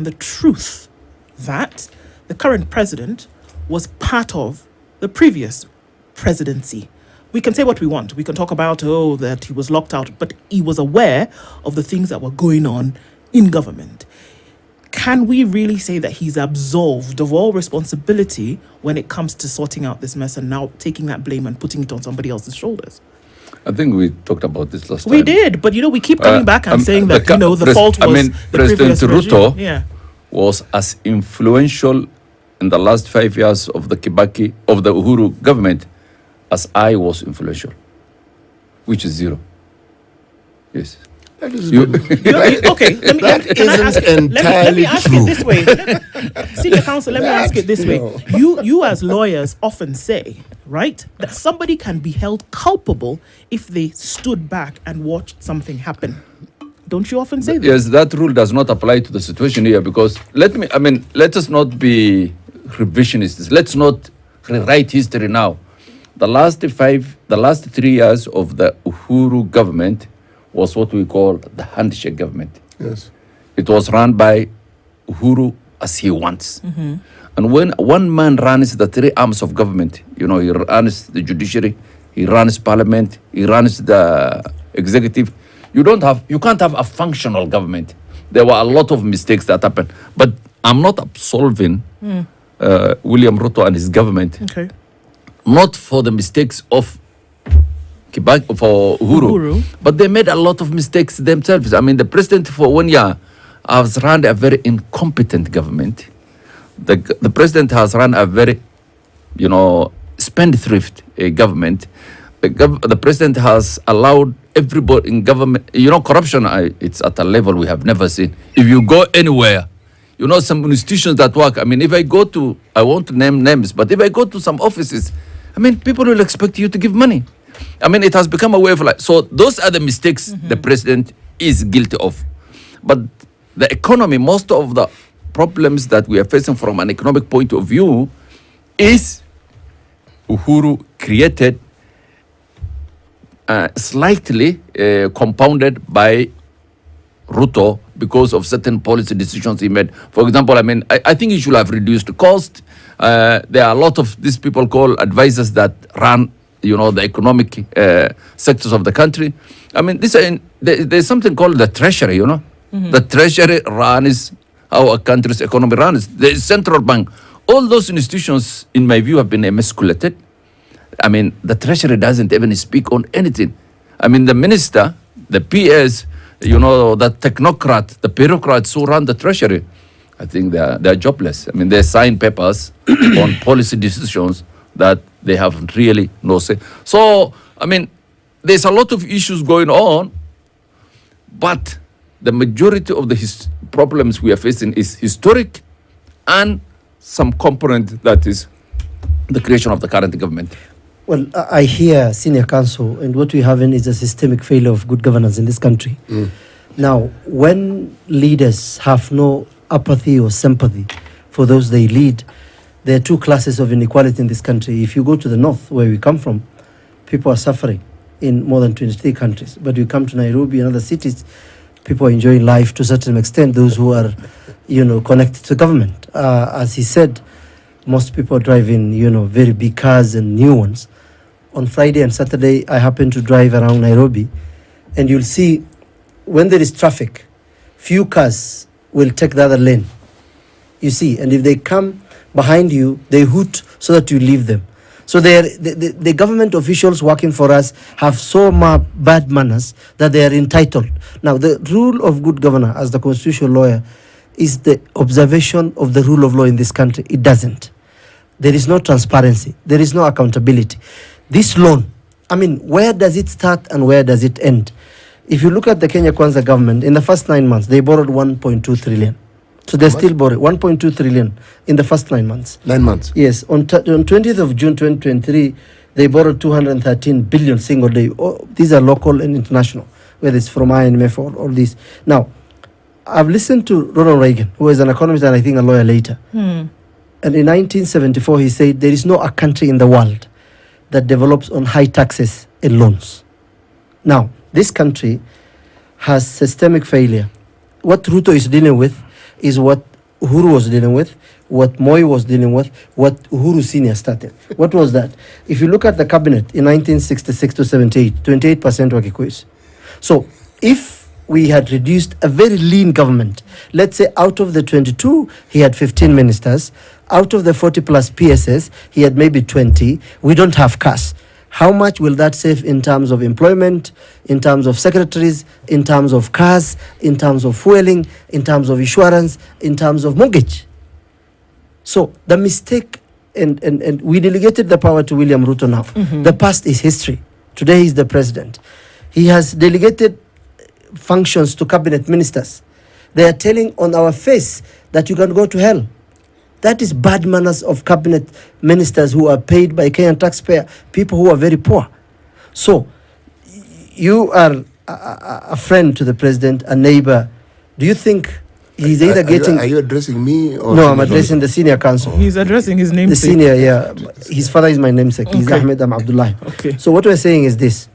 the truth that the current president was part of the previous presidency. We can say what we want. We can talk about, that he was locked out, but he was aware of the things that were going on in government. Can we really say that he's absolved of all responsibility when it comes to sorting out this mess and now taking that blame and putting it on somebody else's shoulders? I think we talked about this last time. We did, but we keep coming back and saying that the fault was the President previous Ruto regime. was as influential in the last 5 years of the Uhuru government as I was influential, which is zero. Yes. That is okay. Let me ask it this way. Senior counsel, let me ask it this way. You as lawyers often say, right, that somebody can be held culpable if they stood back and watched something happen. Don't you often say that? Yes, that rule does not apply to the situation here because let us not be revisionists. Let's not rewrite history now. The last 3 years of the Uhuru government was what we call the handshake government. Yes. It was run by Uhuru as he wants. Mm-hmm. And when one man runs the three arms of government, he runs the judiciary, he runs parliament, he runs the executive, you can't have a functional government. There were a lot of mistakes that happened. But I'm not absolving William Ruto and his government. Okay. Not for the mistakes of for Uhuru, but they made a lot of mistakes themselves. The president for 1 year has run a very incompetent government. The president has run a very, spendthrift government. The president has allowed everybody in government, corruption, it's at a level we have never seen. If you go anywhere, some institutions that work, if I go to, I won't name names, but if I go to some offices, people will expect you to give money. It has become a way of life. So those are the mistakes the president is guilty of. But the economy, most of the problems that we are facing from an economic point of view is Uhuru created slightly compounded by Ruto because of certain policy decisions he made. For example, I think he should have reduced the cost. There are a lot of these people called advisors that run the economic sectors of the country. There's something called the treasury, The treasury runs how a country's economy runs. The central bank. All those institutions, in my view, have been emasculated. The treasury doesn't even speak on anything. The minister, the PS, the technocrat, the bureaucrats who run the treasury, I think they're jobless. They sign papers on policy decisions that they have really no say. So, there's a lot of issues going on, but the majority of the problems we are facing is historic and some component that is the creation of the current government. Well, I hear senior counsel, and what we have is a systemic failure of good governance in this country. Now, when leaders have no apathy or sympathy for those they lead, there are two classes of inequality in this country. If you go to the north, where we come from, people are suffering in more than 23 countries. But you come to Nairobi and other cities, people are enjoying life to a certain extent, those who are, connected to government. As he said, most people are driving, very big cars and new ones. On Friday and Saturday, I happen to drive around Nairobi, and you'll see when there is traffic, few cars will take the other lane. You see, and if they come behind you, they hoot so that you leave them. So the government officials working for us have so bad manners that they are entitled. Now, the rule of good governor, as the constitutional lawyer, is the observation of the rule of law in this country. It doesn't. There is no transparency. There is no accountability. This loan, where does it start and where does it end? If you look at the Kenya Kwanza government, in the first 9 months, they borrowed 1.2 trillion. So they still borrowing 1.2 trillion in the first 9 months. 9 months? Yes. On 20th of June 2023, they borrowed 213 billion single day. These are local and international, whether it's from IMF or all these. Now, I've listened to Ronald Reagan, who is an economist and I think a lawyer later. And in 1974, he said, there is no a country in the world that develops on high taxes and loans. Now, this country has systemic failure. What Ruto is dealing with is what Uhuru was dealing with, what Moi was dealing with, what Uhuru Senior started. What was that? If you look at the cabinet in 1966 to 78, 28% were Kikuyus. So if we had reduced a very lean government, let's say out of the 22, he had 15 ministers, out of the 40 plus PSS, he had maybe 20. We don't have cash. How much will that save in terms of employment, in terms of secretaries, in terms of cars, in terms of fueling, in terms of insurance, in terms of mortgage? So the mistake, and we delegated the power to William Ruto now. The past is history. Today he's the president. He has delegated functions to cabinet ministers. They are telling on our face that you can go to hell. That is bad manners of cabinet ministers who are paid by Kenyan taxpayer, people who are very poor. So you are a friend to the president, a neighbor. Do you think he's either getting... Are you addressing me? Or no, I'm addressing the senior counsel. He's addressing his namesake. The senior, yeah. His father is my namesake. He's Okay. Ahmed Abdullah. Okay. So what we're saying is this.